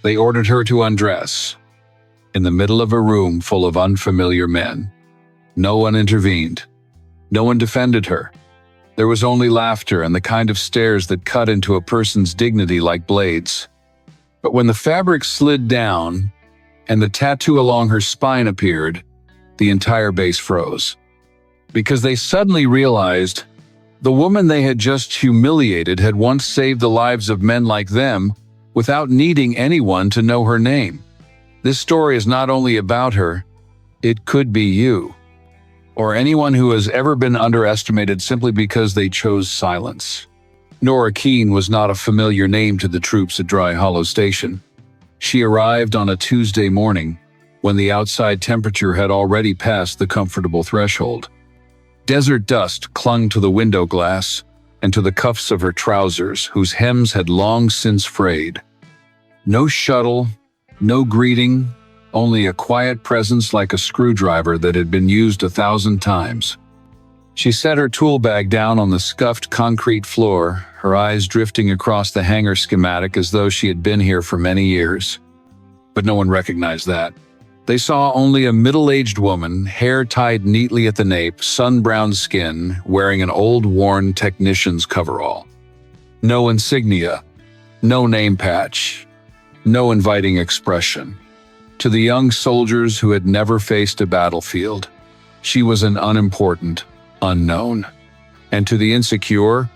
They ordered her to undress, in the middle of a room full of unfamiliar men. No one intervened. No one defended her. There was only laughter and the kind of stares that cut into a person's dignity like blades. But when the fabric slid down and the tattoo along her spine appeared, the entire base froze. Because they suddenly realized the woman they had just humiliated had once saved the lives of men like them without needing anyone to know her name. This story is not only about her, it could be you, or anyone who has ever been underestimated simply because they chose silence. Nora Keene was not a familiar name to the troops at Dry Hollow Station. She arrived on a Tuesday morning when the outside temperature had already passed the comfortable threshold. Desert dust clung to the window glass and to the cuffs of her trousers, whose hems had long since frayed. No shuttle, no greeting, only a quiet presence like a screwdriver that had been used 1,000 times. She set her tool bag down on the scuffed concrete floor, her eyes drifting across the hangar schematic as though she had been here for many years. But no one recognized that. They saw only a middle-aged woman, hair tied neatly at the nape, sun-browned skin, wearing an old, worn technician's coverall. No insignia, no name patch, no inviting expression. To the young soldiers who had never faced a battlefield, she was an unimportant unknown. And to the insecure,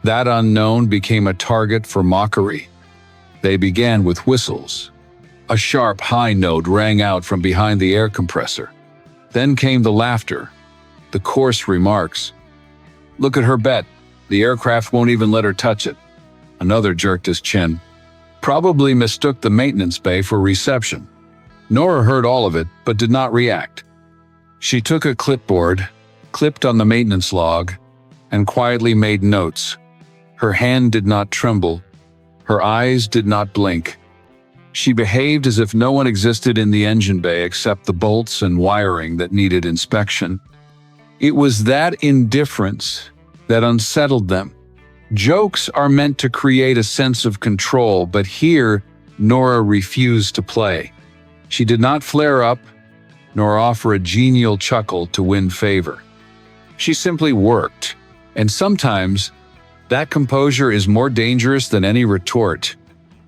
that unknown became a target for mockery. They began with whistles. A sharp, high note rang out from behind the air compressor. Then came the laughter, the coarse remarks. "Look at her bet. The aircraft won't even let her touch it." Another jerked his chin. Probably mistook the maintenance bay for reception. Nora heard all of it, but did not react. She took a clipboard, clipped on the maintenance log, and quietly made notes. Her hand did not tremble. Her eyes did not blink. She behaved as if no one existed in the engine bay except the bolts and wiring that needed inspection. It was that indifference that unsettled them. Jokes are meant to create a sense of control, but here Nora refused to play. She did not flare up, nor offer a genial chuckle to win favor. She simply worked, and sometimes that composure is more dangerous than any retort.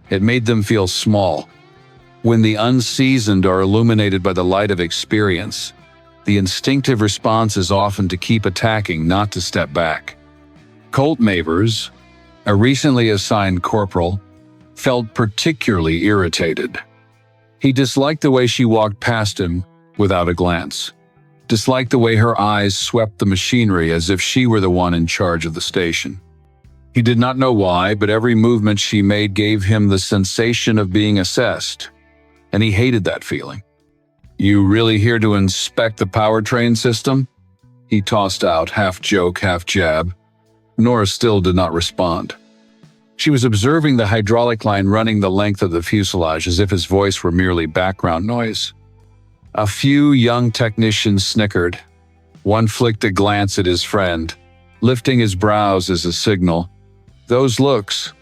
It made them feel small. When the unseasoned are illuminated by the light of experience, the instinctive response is often to keep attacking, not to step back. Colt Mavers, a recently assigned corporal, felt particularly irritated. He disliked the way she walked past him without a glance, disliked the way her eyes swept the machinery as if she were the one in charge of the station. He did not know why, but every movement she made gave him the sensation of being assessed, and he hated that feeling. "You really here to inspect the powertrain system?" he tossed out, half joke, half jab. Nora still did not respond. She was observing the hydraulic line running the length of the fuselage as if his voice were merely background noise. A few young technicians snickered. One flicked a glance at his friend, lifting his brows as a signal. Those looks,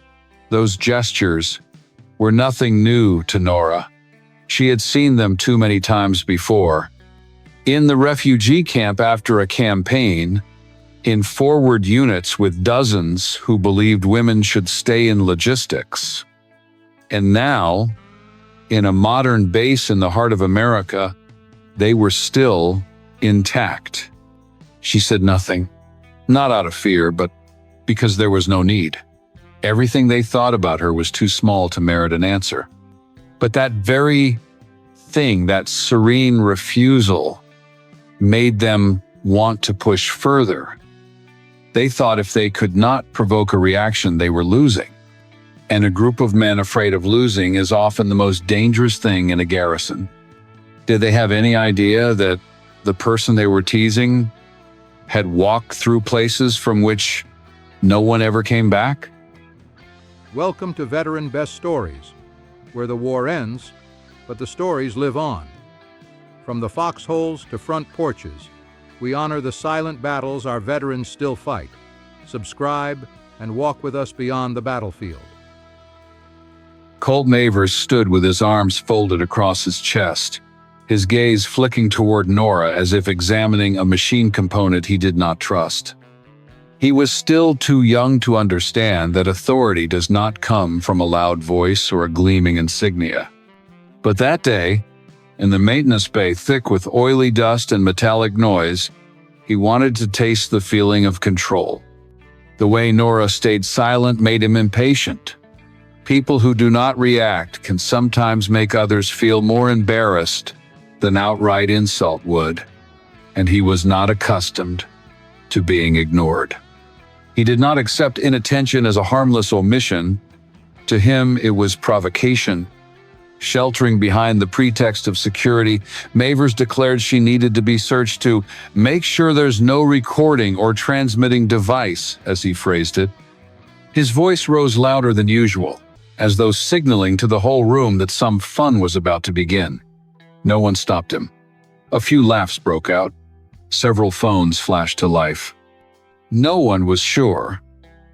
those gestures, were nothing new to Nora. She had seen them too many times before. In the refugee camp after a campaign, in forward units with dozens who believed women should stay in logistics. And now, in a modern base in the heart of America, they were still intact. She said nothing, not out of fear, but because there was no need. Everything they thought about her was too small to merit an answer. But that very thing, that serene refusal, made them want to push further. They thought if they could not provoke a reaction, they were losing. And a group of men afraid of losing is often the most dangerous thing in a garrison. Did they have any idea that the person they were teasing had walked through places from which no one ever came back? Welcome to Veteran Best Stories, where the war ends, but the stories live on. From the foxholes to front porches, we honor the silent battles our veterans still fight. Subscribe and walk with us beyond the battlefield. Colt Mavers stood with his arms folded across his chest, his gaze flicking toward Nora as if examining a machine component he did not trust. He was still too young to understand that authority does not come from a loud voice or a gleaming insignia. But that day, in the maintenance bay thick with oily dust and metallic noise, he wanted to taste the feeling of control. The way Nora stayed silent made him impatient. People who do not react can sometimes make others feel more embarrassed than outright insult would, and he was not accustomed to being ignored. He did not accept inattention as a harmless omission. To him, it was provocation. Sheltering behind the pretext of security, Mavers declared she needed to be searched to make sure there's no recording or transmitting device, as he phrased it. His voice rose louder than usual, as though signaling to the whole room that some fun was about to begin. No one stopped him. A few laughs broke out. Several phones flashed to life. No one was sure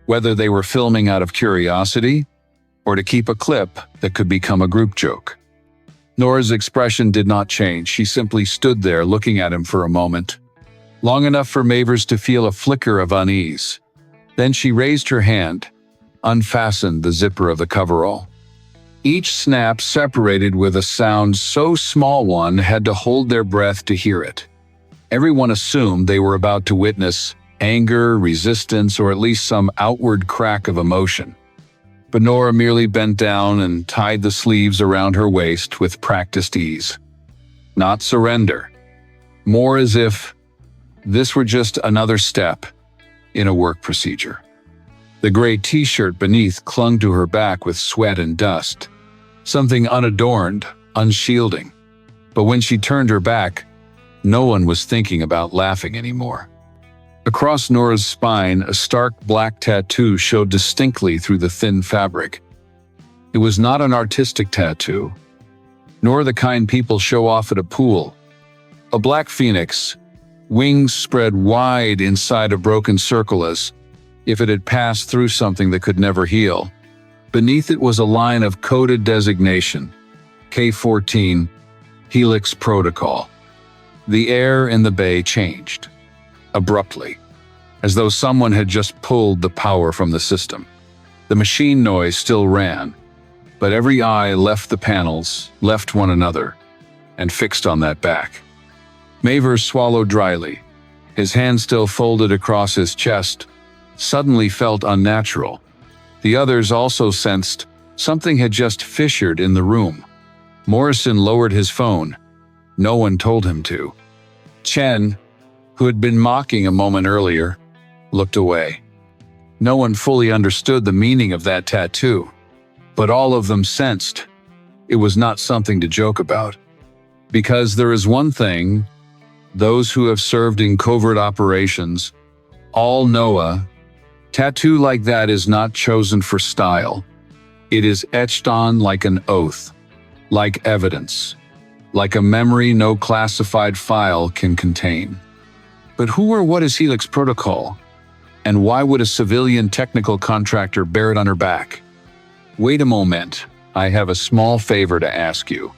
whether they were filming out of curiosity or to keep a clip that could become a group joke. Nora's expression did not change. She simply stood there looking at him for a moment, long enough for Mavers to feel a flicker of unease. Then she raised her hand, unfastened the zipper of the coverall. Each snap separated with a sound so small one had to hold their breath to hear it. Everyone assumed they were about to witness anger, resistance, or at least some outward crack of emotion. But Nora merely bent down and tied the sleeves around her waist with practiced ease. Not surrender. More as if this were just another step in a work procedure. The gray t-shirt beneath clung to her back with sweat and dust. Something unadorned, unshielding. But when she turned her back, no one was thinking about laughing anymore. Across Nora's spine, a stark black tattoo showed distinctly through the thin fabric. It was not an artistic tattoo, nor the kind people show off at a pool. A black phoenix, wings spread wide inside a broken circle as if it had passed through something that could never heal. Beneath it was a line of coded designation, K-14, Helix Protocol. The air in the bay changed. Abruptly, as though someone had just pulled the power from the system. The machine noise still ran, but every eye left the panels, left one another, and fixed on that back. Mavers swallowed dryly. His hand still folded across his chest, suddenly felt unnatural. The others also sensed something had just fissured in the room. Morrison lowered his phone. No one told him to. Chen, who had been mocking a moment earlier, looked away. No one fully understood the meaning of that tattoo, but all of them sensed it was not something to joke about. Because there is one thing those who have served in covert operations all know: a tattoo like that is not chosen for style. It is etched on like an oath, like evidence, like a memory no classified file can contain. But who or what is Helix Protocol? And why would a civilian technical contractor bear it on her back? Wait a moment, I have a small favor to ask you.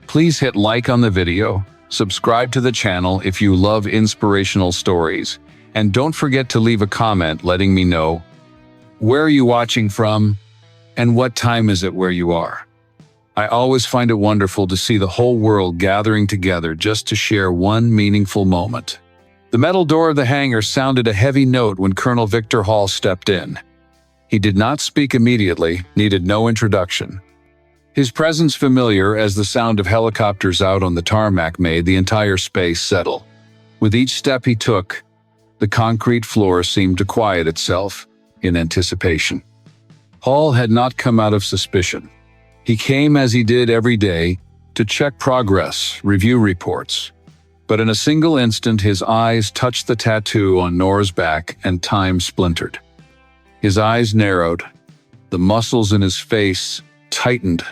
Please hit like on the video, subscribe to the channel if you love inspirational stories, and don't forget to leave a comment letting me know where are you watching from and what time is it where you are. I always find it wonderful to see the whole world gathering together just to share one meaningful moment. The metal door of the hangar sounded a heavy note when Colonel Victor Hall stepped in. He did not speak immediately, needed no introduction. His presence familiar as the sound of helicopters out on the tarmac made the entire space settle. With each step he took, the concrete floor seemed to quiet itself in anticipation. Hall had not come out of suspicion. He came as he did every day to check progress, review reports. But in a single instant, his eyes touched the tattoo on Nora's back and time splintered. His eyes narrowed. The muscles in his face tightened,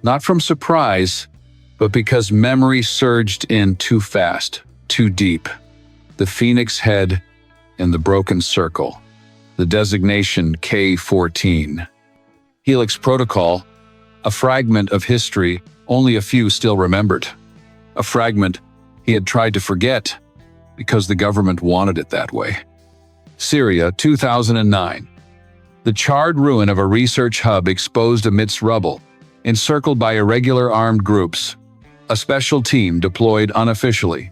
not from surprise, but because memory surged in too fast, too deep. The phoenix head and the broken circle. The designation K-14. Helix Protocol, A fragment of history only a few still remembered. A fragment he had tried to forget because the government wanted it that way. Syria, 2009. The charred ruin of a research hub exposed amidst rubble, encircled by irregular armed groups. A special team deployed unofficially.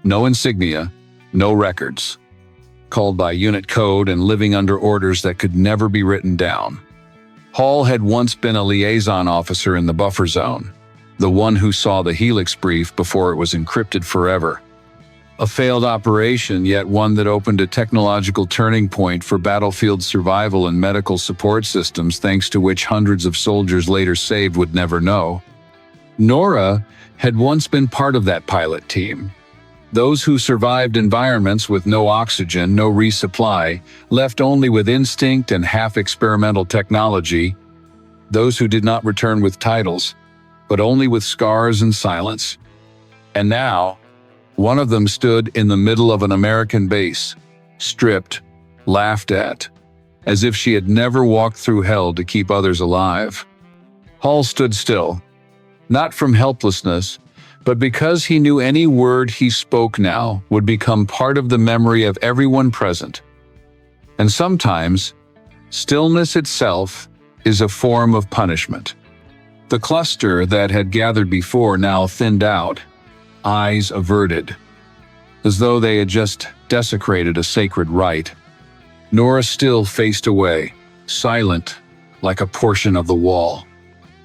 No insignia, no records. Called by unit code and living under orders that could never be written down. Hall had once been a liaison officer in the buffer zone, the one who saw the Helix brief before it was encrypted forever. A failed operation, yet one that opened a technological turning point for battlefield survival and medical support systems, thanks to which hundreds of soldiers later saved would never know. Nora had once been part of that pilot team. Those who survived environments with no oxygen, no resupply, left only with instinct and half-experimental technology. Those who did not return with titles, but only with scars and silence. And now, one of them stood in the middle of an American base, stripped, laughed at, as if she had never walked through hell to keep others alive. Hall stood still, not from helplessness, but because he knew any word he spoke now would become part of the memory of everyone present. And sometimes, stillness itself is a form of punishment. The cluster that had gathered before now thinned out, eyes averted, as though they had just desecrated a sacred rite. Nora still faced away, silent, like a portion of the wall.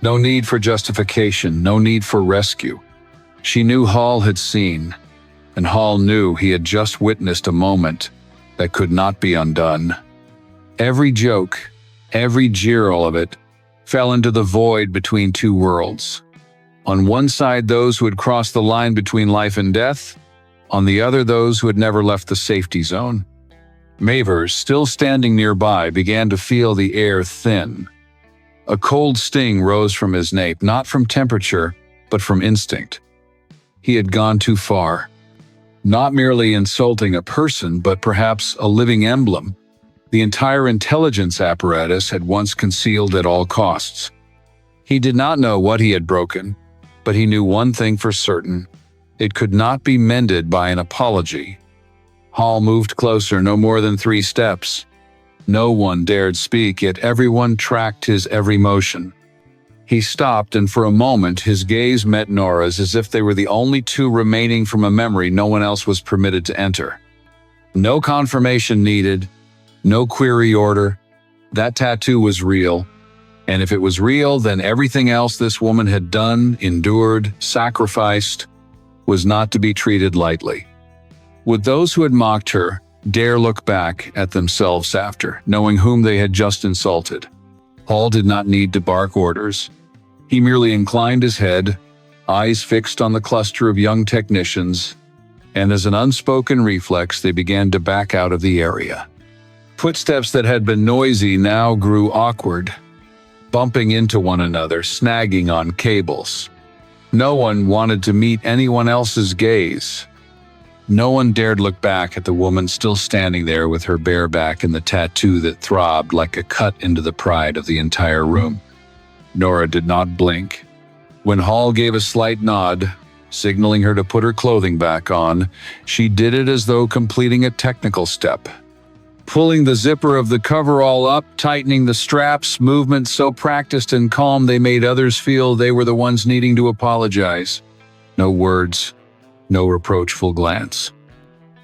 No need for justification, no need for rescue. She knew Hall had seen, and Hall knew he had just witnessed a moment that could not be undone. Every joke, every jeer of it, fell into the void between two worlds. On one side, those who had crossed the line between life and death. On the other, those who had never left the safety zone. Mavers, still standing nearby, began to feel the air thin. A cold sting rose from his nape, not from temperature, but from instinct. He had gone too far. Not merely insulting a person, but perhaps a living emblem. The entire intelligence apparatus had once concealed at all costs. He did not know what he had broken, but he knew one thing for certain. It could not be mended by an apology. Hall moved closer, no more than 3 steps. No one dared speak, yet everyone tracked his every motion. He stopped, and for a moment his gaze met Nora's as if they were the only two remaining from a memory no one else was permitted to enter. No confirmation needed, no query order. That tattoo was real. And if it was real, then everything else this woman had done, endured, sacrificed, was not to be treated lightly. Would those who had mocked her dare look back at themselves after, knowing whom they had just insulted? Hall did not need to bark orders. He merely inclined his head, eyes fixed on the cluster of young technicians, and as an unspoken reflex, they began to back out of the area. Footsteps that had been noisy now grew awkward, bumping into one another, snagging on cables. No one wanted to meet anyone else's gaze. No one dared look back at the woman still standing there with her bare back and the tattoo that throbbed like a cut into the pride of the entire room. Nora did not blink. When Hall gave a slight nod, signaling her to put her clothing back on, she did it as though completing a technical step. Pulling the zipper of the coverall up, tightening the straps, movements so practiced and calm they made others feel they were the ones needing to apologize. No words, no reproachful glance.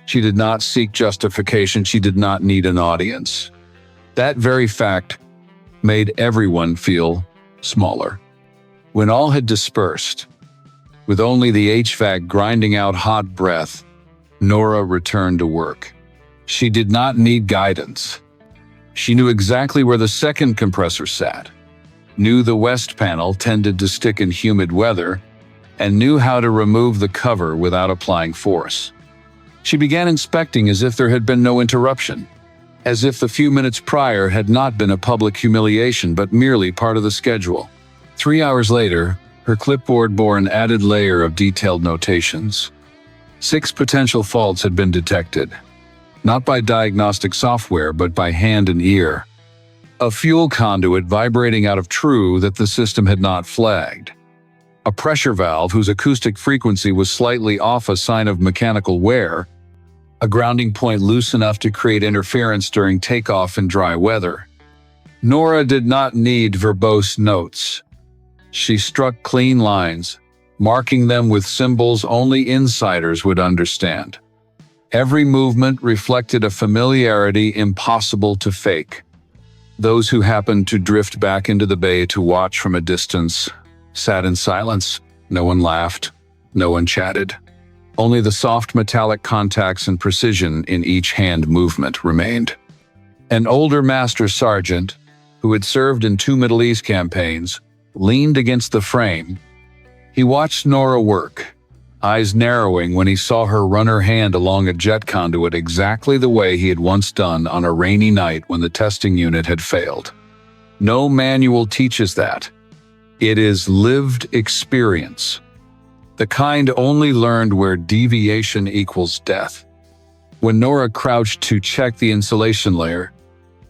She did not seek justification, she did not need an audience. That very fact made everyone feel smaller. When all had dispersed, with only the HVAC grinding out hot breath, Nora returned to work. She did not need guidance. She knew exactly where the second compressor sat, knew the west panel tended to stick in humid weather, and knew how to remove the cover without applying force. She began inspecting as if there had been no interruption, as if the few minutes prior had not been a public humiliation but merely part of the schedule. 3 hours later, her clipboard bore an added layer of detailed notations. 6 potential faults had been detected, not by diagnostic software but by hand and ear. A fuel conduit vibrating out of true that the system had not flagged. A pressure valve whose acoustic frequency was slightly off, a sign of mechanical wear. A grounding point loose enough to create interference during takeoff in dry weather. Nora did not need verbose notes. She struck clean lines, marking them with symbols only insiders would understand. Every movement reflected a familiarity impossible to fake. Those who happened to drift back into the bay to watch from a distance sat in silence. No one laughed. No one chatted. Only the soft metallic contacts and precision in each hand movement remained. An older master sergeant, who had served in 2 Middle East campaigns, leaned against the frame. He watched Nora work, eyes narrowing when he saw her run her hand along a jet conduit exactly the way he had once done on a rainy night when the testing unit had failed. No manual teaches that. It is lived experience. The kind only learned where deviation equals death. When Nora crouched to check the insulation layer,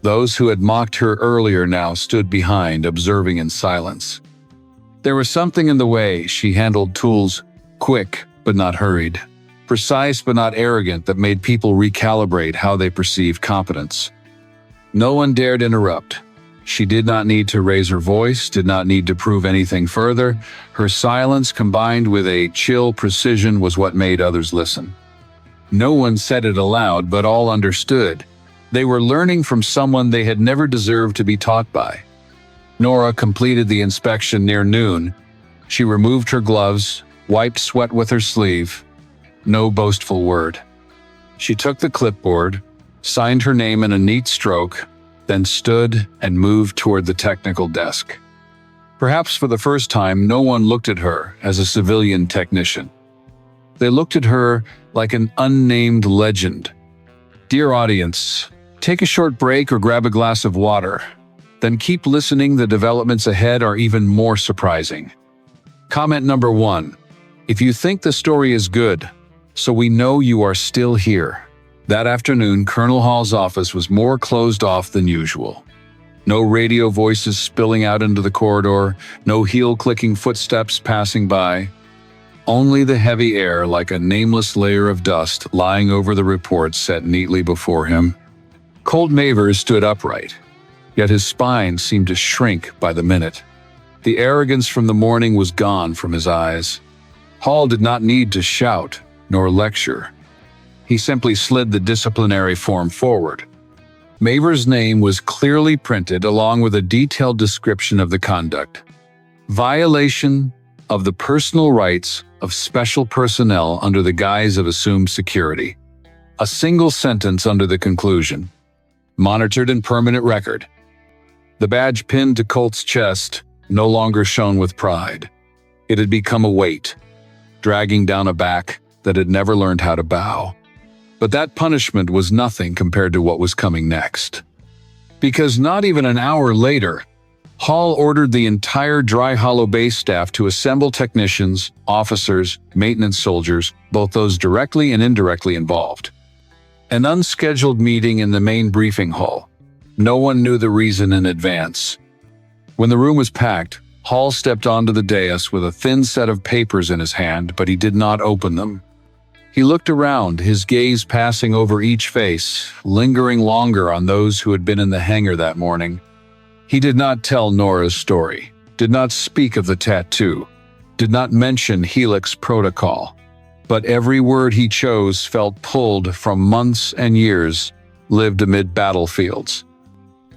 those who had mocked her earlier now stood behind, observing in silence. There was something in the way she handled tools, quick but not hurried, precise but not arrogant, that made people recalibrate how they perceived competence. No one dared interrupt. She did not need to raise her voice, did not need to prove anything further. Her silence, combined with a chill precision, was what made others listen. No one said it aloud, but all understood. They were learning from someone they had never deserved to be taught by. Nora completed the inspection near noon. She removed her gloves, wiped sweat with her sleeve. No boastful word. She took the clipboard, signed her name in a neat stroke, then stood and moved toward the technical desk. Perhaps for the first time, no one looked at her as a civilian technician. They looked at her like an unnamed legend. Dear audience, take a short break or grab a glass of water. Then keep listening. The developments ahead are even more surprising. Comment number 1. If you think the story is good, so we know you are still here. That afternoon, Colonel Hall's office was more closed off than usual. No radio voices spilling out into the corridor, no heel-clicking footsteps passing by. Only the heavy air, like a nameless layer of dust, lying over the reports set neatly before him. Colt Mavers stood upright, yet his spine seemed to shrink by the minute. The arrogance from the morning was gone from his eyes. Hall did not need to shout, nor lecture. He simply slid the disciplinary form forward. Mavers' name was clearly printed along with a detailed description of the conduct. Violation of the personal rights of special personnel under the guise of assumed security. A single sentence under the conclusion. Monitored in permanent record. The badge pinned to Colt's chest no longer shone with pride. It had become a weight, dragging down a back that had never learned how to bow. But that punishment was nothing compared to what was coming next. Because not even an hour later, Hall ordered the entire Dry Hollow base staff to assemble technicians, officers, maintenance soldiers, both those directly and indirectly involved. An unscheduled meeting in the main briefing hall. No one knew the reason in advance. When the room was packed, Hall stepped onto the dais with a thin set of papers in his hand, but he did not open them. He looked around, his gaze passing over each face, lingering longer on those who had been in the hangar that morning. He did not tell Nora's story, did not speak of the tattoo, did not mention Helix protocol. But every word he chose felt pulled from months and years lived amid battlefields.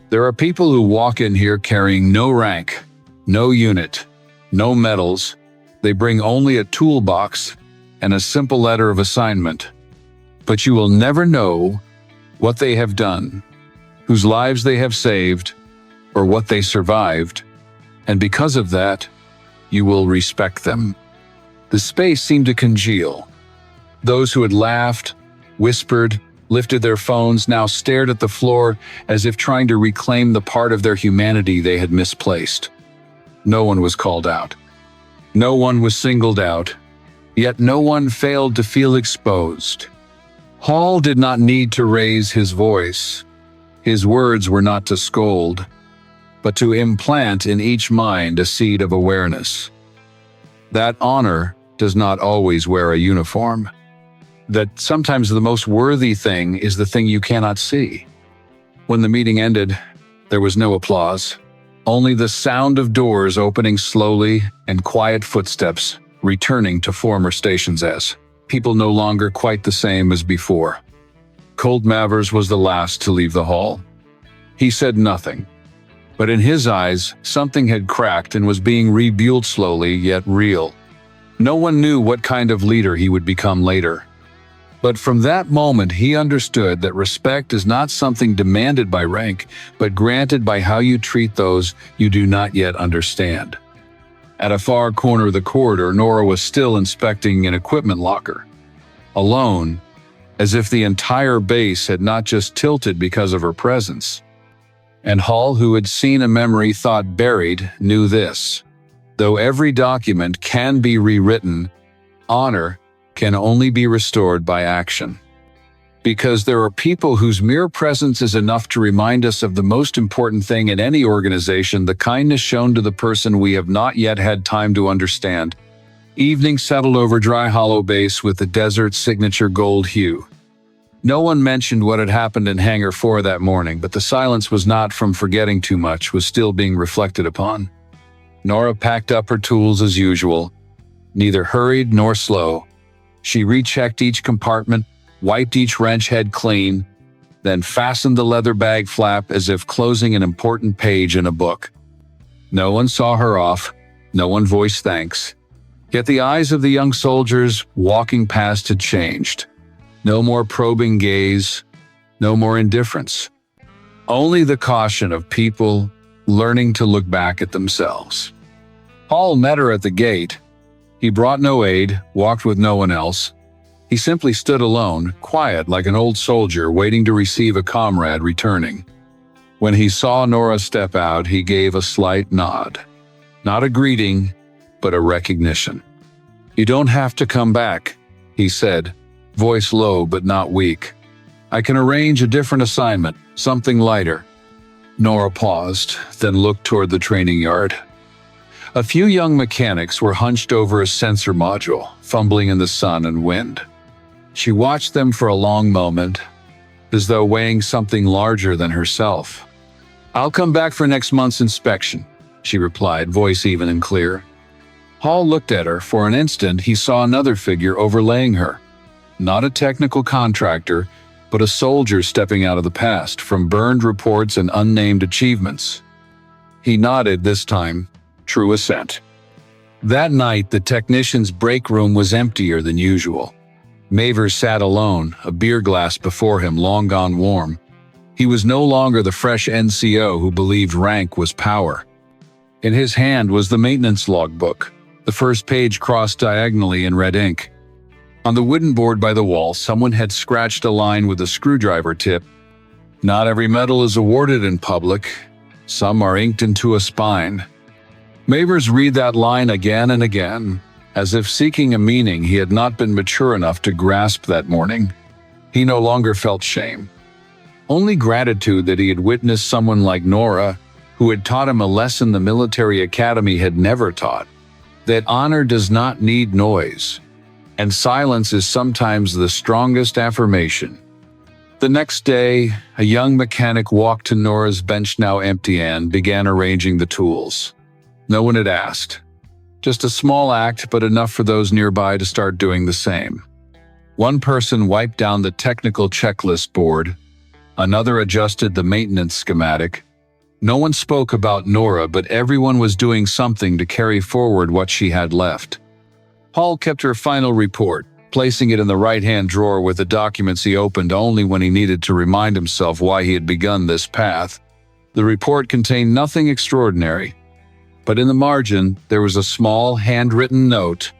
There are people who walk in here carrying no rank, no unit, no medals. They bring only a toolbox and a simple letter of assignment. But you will never know what they have done, whose lives they have saved, or what they survived, and because of that, you will respect them. The space seemed to congeal. Those who had laughed, whispered, lifted their phones now stared at the floor as if trying to reclaim the part of their humanity they had misplaced. No one was called out. No one was singled out. Yet no one failed to feel exposed. Hall did not need to raise his voice. His words were not to scold, but to implant in each mind a seed of awareness. That honor does not always wear a uniform. That sometimes the most worthy thing is the thing you cannot see. When the meeting ended, there was no applause, only the sound of doors opening slowly and quiet footsteps returning to former stations as people no longer quite the same as before. Colt Mavers was the last to leave the hall. He said nothing, but in his eyes, something had cracked and was being rebuilt slowly yet real. No one knew what kind of leader he would become later. But from that moment, he understood that respect is not something demanded by rank, but granted by how you treat those you do not yet understand. At a far corner of the corridor, Nora was still inspecting an equipment locker. Alone, as if the entire base had not just tilted because of her presence. And Hall, who had seen a memory thought buried, knew this. Though every document can be rewritten, honor can only be restored by action. Because there are people whose mere presence is enough to remind us of the most important thing in any organization, the kindness shown to the person we have not yet had time to understand. Evening settled over Dry Hollow Base with the desert's signature gold hue. No one mentioned what had happened in Hangar 4 that morning, but the silence was not from forgetting too much, was still being reflected upon. Nora packed up her tools as usual, neither hurried nor slow. She rechecked each compartment, wiped each wrench head clean, then fastened the leather bag flap as if closing an important page in a book. No one saw her off, no one voiced thanks. Yet the eyes of the young soldiers walking past had changed. No more probing gaze, no more indifference. Only the caution of people learning to look back at themselves. Paul met her at the gate. He brought no aid, walked with no one else. He simply stood alone, quiet like an old soldier waiting to receive a comrade returning. When he saw Nora step out, he gave a slight nod. Not a greeting, but a recognition. "You don't have to come back," he said, voice low but not weak. "I can arrange a different assignment, something lighter." Nora paused, then looked toward the training yard. A few young mechanics were hunched over a sensor module, fumbling in the sun and wind. She watched them for a long moment, as though weighing something larger than herself. "I'll come back for next month's inspection," she replied, voice even and clear. Hall looked at her. For an instant, he saw another figure overlaying her. Not a technical contractor, but a soldier stepping out of the past, from burned reports and unnamed achievements. He nodded this time, true assent. That night, the technician's break room was emptier than usual. Mavers sat alone, a beer glass before him, long gone warm. He was no longer the fresh NCO who believed rank was power. In his hand was the maintenance logbook, the first page crossed diagonally in red ink. On the wooden board by the wall, someone had scratched a line with a screwdriver tip. "Not every medal is awarded in public. Some are inked into a spine." Mavers read that line again and again, as if seeking a meaning he had not been mature enough to grasp that morning. He no longer felt shame. Only gratitude that he had witnessed someone like Nora, who had taught him a lesson the military academy had never taught, that honor does not need noise, and silence is sometimes the strongest affirmation. The next day, a young mechanic walked to Nora's bench, now empty, and began arranging the tools. No one had asked. Just a small act, but enough for those nearby to start doing the same. One person wiped down the technical checklist board. Another adjusted the maintenance schematic. No one spoke about Nora, but everyone was doing something to carry forward what she had left. Hall kept her final report, placing it in the right-hand drawer with the documents he opened only when he needed to remind himself why he had begun this path. The report contained nothing extraordinary, but in the margin there was a small handwritten note.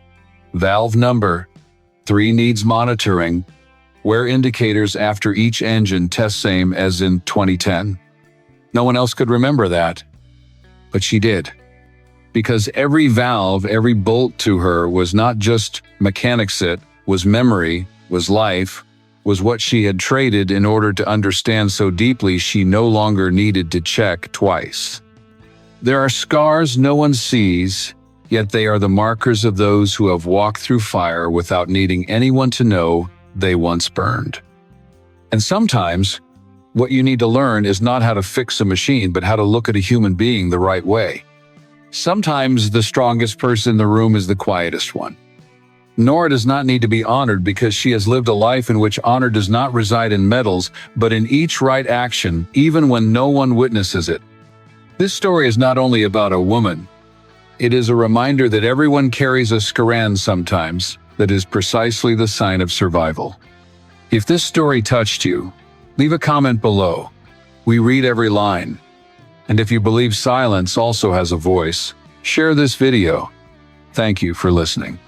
Valve number 3 needs monitoring. Wear indicators after each engine test, same as in 2010. No one else could remember that, but she did. Because every valve, every bolt to her was not just mechanics, it was memory, was life, was what she had traded in order to understand so deeply she no longer needed to check twice. There are scars no one sees, yet they are the markers of those who have walked through fire without needing anyone to know they once burned. And sometimes, what you need to learn is not how to fix a machine, but how to look at a human being the right way. Sometimes the strongest person in the room is the quietest one. Nora does not need to be honored because she has lived a life in which honor does not reside in medals, but in each right action, even when no one witnesses it. This story is not only about a woman. It is a reminder that everyone carries a scar sometimes that is precisely the sign of survival. If this story touched you, leave a comment below. We read every line. And if you believe silence also has a voice, share this video. Thank you for listening.